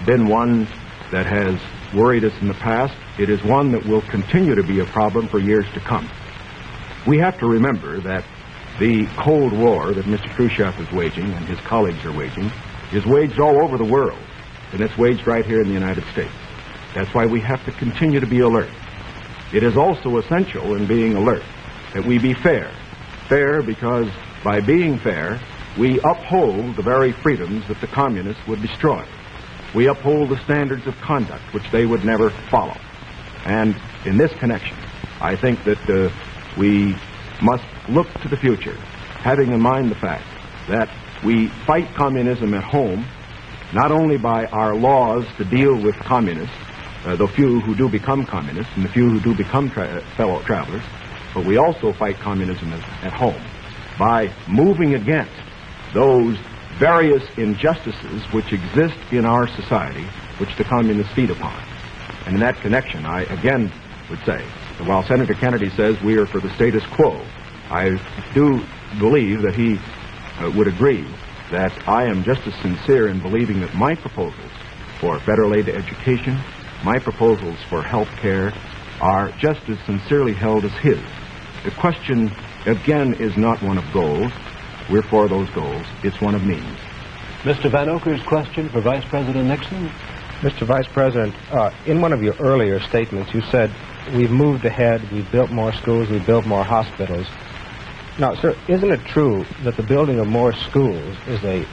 been one that has worried us in the past. It is one that will continue to be a problem for years to come. We have to remember that the Cold War that Mr. Khrushchev is waging and his colleagues are waging is waged all over the world, and it's waged right here in the United States. That's why we have to continue to be alert. It is also essential in being alert that we be fair. Fair because by being fair, we uphold the very freedoms that the communists would destroy. We uphold the standards of conduct which they would never follow. And in this connection, I think that we must look to the future, having in mind the fact that we fight communism at home, not only by our laws to deal with communists, the few who do become communists and the few who do become fellow travelers, but we also fight communism at home by moving against those various injustices which exist in our society, which the communists feed upon. And in that connection, I again would say that while Senator Kennedy says we are for the status quo, I do believe that he would agree that I am just as sincere in believing that my proposals for federal aid to education, my proposals for health care, are just as sincerely held as his. The question, again, is not one of goals. We're for those goals. It's one of means. Mr. Van Oker's question for Vice President Nixon. Mr. Vice President, in one of your earlier statements, you said, we've moved ahead, we've built more schools, we've built more hospitals. Now, sir, isn't it true that the building of more schools is a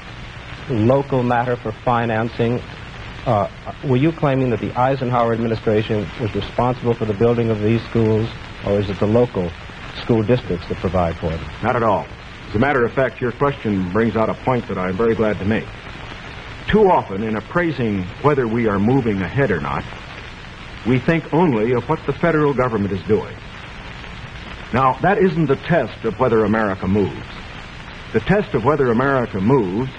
local matter for financing? Were you claiming that the Eisenhower administration was responsible for the building of these schools, or is it the local school districts that provide for them? Not at all. As a matter of fact, your question brings out a point that I'm very glad to make. Too often, in appraising whether we are moving ahead or not, we think only of what the federal government is doing. Now, that isn't the test of whether America moves. The test of whether America moves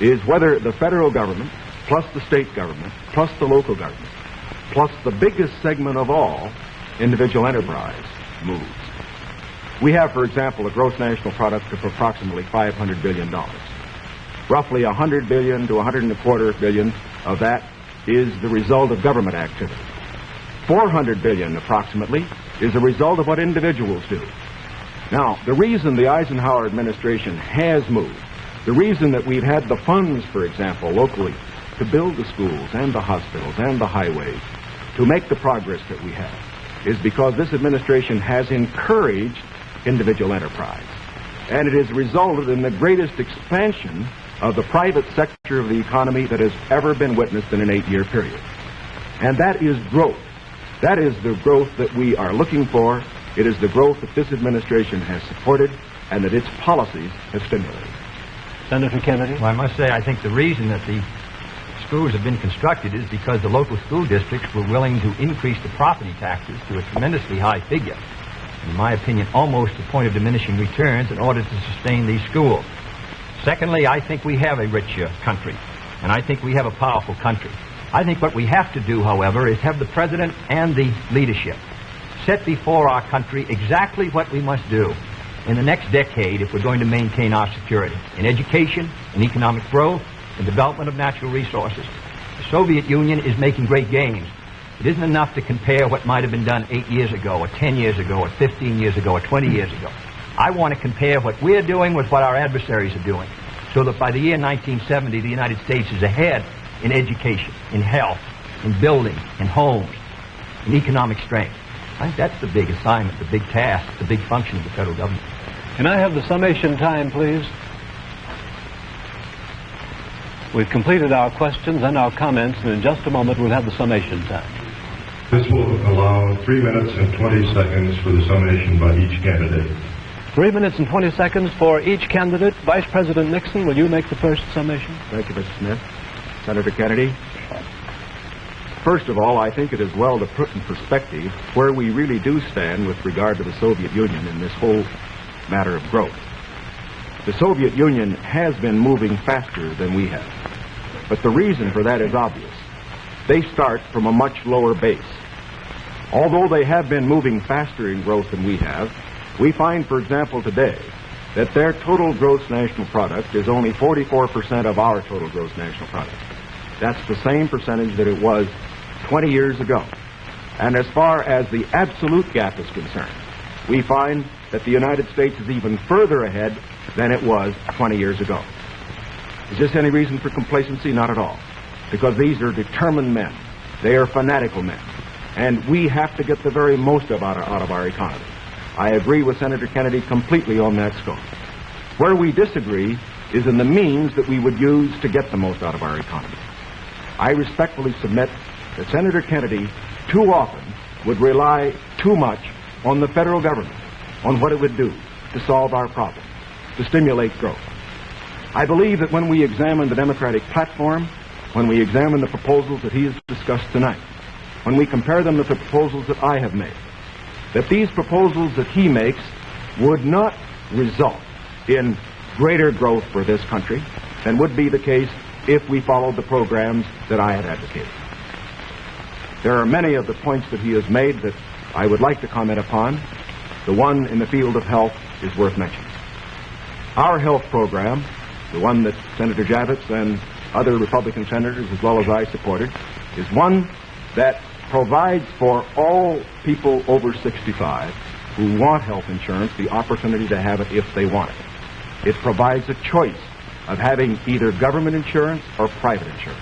is whether the federal government, plus the state government, plus the local government, plus the biggest segment of all, individual enterprise, moves. We have, for example, a gross national product of approximately $500 billion. Roughly $100 billion to $125 billion of that is the result of government activity. $400 billion, approximately, is a result of what individuals do. Now, the reason the Eisenhower administration has moved, the reason that we've had the funds, for example, locally, to build the schools and the hospitals and the highways, to make the progress that we have is because this administration has encouraged individual enterprise. And it has resulted in the greatest expansion of the private sector of the economy that has ever been witnessed in an 8-year period. And that is growth. That is the growth that we are looking for. It is the growth that this administration has supported and that its policies have stimulated. Senator Kennedy? Well, I must say, I think the reason that the schools have been constructed is because the local school districts were willing to increase the property taxes to a tremendously high figure. In my opinion, almost to the point of diminishing returns in order to sustain these schools. Secondly, I think we have a rich country, and I think we have a powerful country. I think what we have to do, however, is have the President and the leadership set before our country exactly what we must do in the next decade if we're going to maintain our security in education, in economic growth, in development of natural resources. The Soviet Union is making great gains. It isn't enough to compare what might have been done 8 years ago, or 10 years ago, or 15 years ago, or 20 years ago. I want to compare what we're doing with what our adversaries are doing, so that by the year 1970, the United States is ahead in education, in health, in building, in homes, in economic strength. I think that's the big assignment, the big task, the big function of the federal government. Can I have the summation time, please? We've completed our questions and our comments, and in just a moment we'll have the summation time. This will allow 3 minutes and 20 seconds for the summation by each candidate. 3 minutes and 20 seconds for each candidate. Vice President Nixon, will you make the first summation? Thank you, Mr. Smith. Senator Kennedy, first of all, I think it is well to put in perspective where we really do stand with regard to the Soviet Union in this whole matter of growth. The Soviet Union has been moving faster than we have, but the reason for that is obvious. They start from a much lower base. Although they have been moving faster in growth than we have, we find, for example, today, that their total gross national product is only 44% of our total gross national product. That's the same percentage that it was 20 years ago. And as far as the absolute gap is concerned, we find that the United States is even further ahead than it was 20 years ago. Is this any reason for complacency? Not at all. Because these are determined men. They are fanatical men. And we have to get the very most out of our economy. I agree with Senator Kennedy completely on that score. Where we disagree is in the means that we would use to get the most out of our economy. I respectfully submit that Senator Kennedy too often would rely too much on the federal government, on what it would do to solve our problems, to stimulate growth. I believe that when we examine the Democratic platform, when we examine the proposals that he has discussed tonight, when we compare them with the proposals that I have made, that these proposals that he makes would not result in greater growth for this country than would be the case if we followed the programs that I had advocated. There are many of the points that he has made that I would like to comment upon. The one in the field of health is worth mentioning. Our health program, the one that Senator Javits and other Republican senators as well as I supported, is one that provides for all people over 65 who want health insurance the opportunity to have it if they want it. It provides a choice of having either government insurance or private insurance.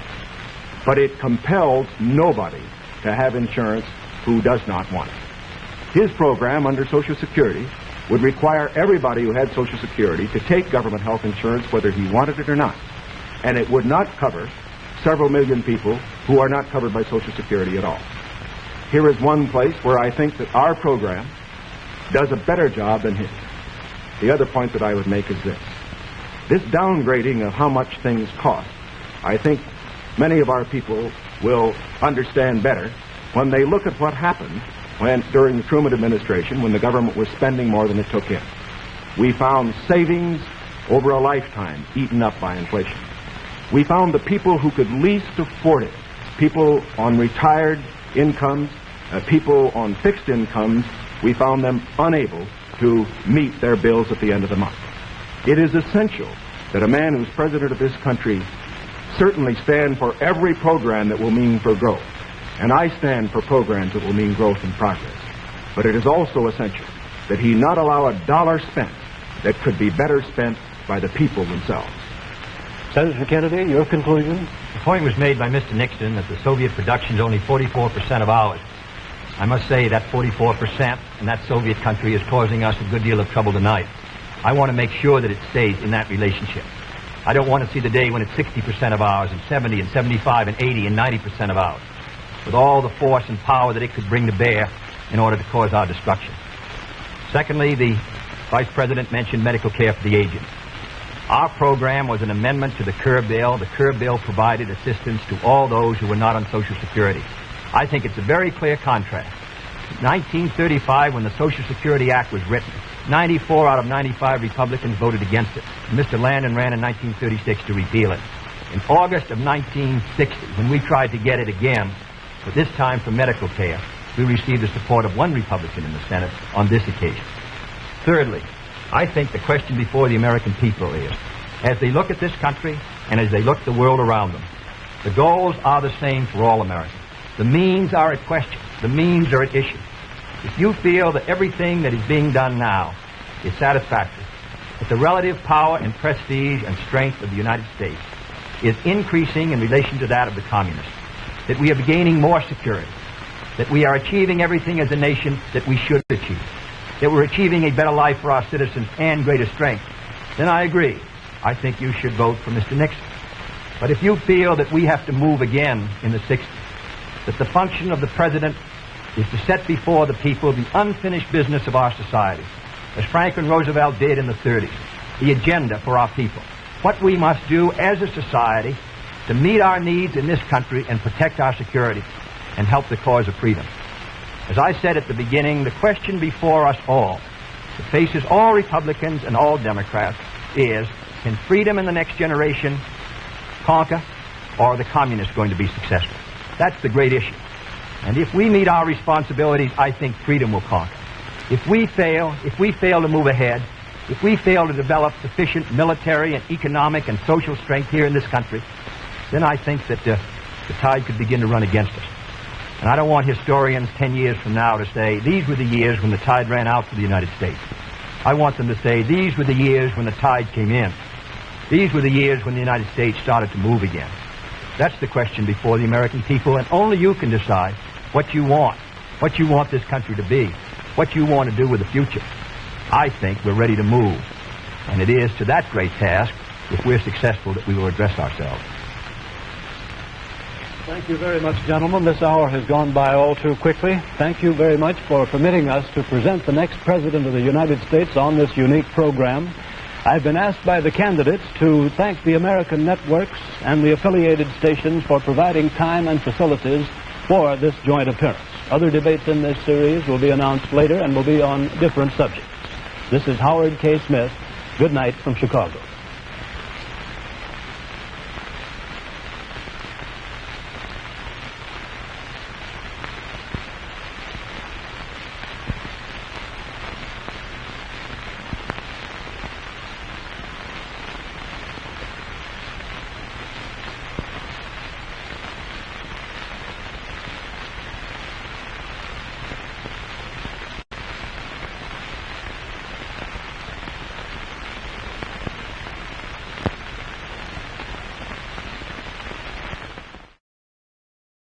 But it compels nobody to have insurance who does not want it. His program under Social Security would require everybody who had Social Security to take government health insurance whether he wanted it or not. And it would not cover several million people who are not covered by Social Security at all. Here is one place where I think that our program does a better job than his. The other point that I would make is this. This downgrading of how much things cost, I think many of our people will understand better when they look at what happened during the Truman administration when the government was spending more than it took in. We found savings over a lifetime eaten up by inflation. We found the people who could least afford it, people on retired incomes, people on fixed incomes, we found them unable to meet their bills at the end of the month. It is essential that a man who's president of this country certainly stand for every program that will mean for growth. And I stand for programs that will mean growth and progress. But it is also essential that he not allow a dollar spent that could be better spent by the people themselves. Senator Kennedy, your conclusion? The point was made by Mr. Nixon that the Soviet production is only 44% of ours. I must say that 44% in that Soviet country is causing us a good deal of trouble tonight. I want to make sure that it stays in that relationship. I don't want to see the day when it's 60% of ours and 70 and 75 and 80 and 90% of ours, with all the force and power that it could bring to bear in order to cause our destruction. Secondly, the Vice President mentioned medical care for the aged. Our program was an amendment to the Kerr bill. The Kerr bill provided assistance to all those who were not on Social Security. I think it's a very clear contrast. In 1935, when the Social Security Act was written, 94 out of 95 Republicans voted against it. Mr. Landon ran in 1936 to repeal it. In August of 1960, when we tried to get it again, but this time for medical care, we received the support of one Republican in the Senate on this occasion. Thirdly, I think the question before the American people is, as they look at this country and as they look at the world around them, the goals are the same for all Americans. The means are at question. The means are at issue. If you feel that everything that is being done now is satisfactory, that the relative power and prestige and strength of the United States is increasing in relation to that of the communists, that we are gaining more security, that we are achieving everything as a nation that we should achieve, that we're achieving a better life for our citizens and greater strength, then I agree. I think you should vote for Mr. Nixon. But if you feel that we have to move again in the 60s, that the function of the President is to set before the people the unfinished business of our society, as Franklin Roosevelt did in the 30s, the agenda for our people, what we must do as a society to meet our needs in this country and protect our security and help the cause of freedom. As I said at the beginning, the question before us all, that faces all Republicans and all Democrats, is, can freedom in the next generation conquer, or are the communists going to be successful? That's the great issue. And if we meet our responsibilities, I think freedom will conquer. If we fail to move ahead, if we fail to develop sufficient military and economic and social strength here in this country, then I think that the tide could begin to run against us. And I don't want historians 10 years from now to say, these were the years when the tide ran out for the United States. I want them to say, these were the years when the tide came in. These were the years when the United States started to move again. That's the question before the American people, and only you can decide what you want this country to be, what you want to do with the future. I think we're ready to move, and it is to that great task, if we're successful, that we will address ourselves. Thank you very much, gentlemen. This hour has gone by all too quickly. Thank you very much for permitting us to present the next President of the United States on this unique program. I've been asked by the candidates to thank the American networks and the affiliated stations for providing time and facilities for this joint appearance. Other debates in this series will be announced later and will be on different subjects. This is Howard K. Smith. Good night from Chicago.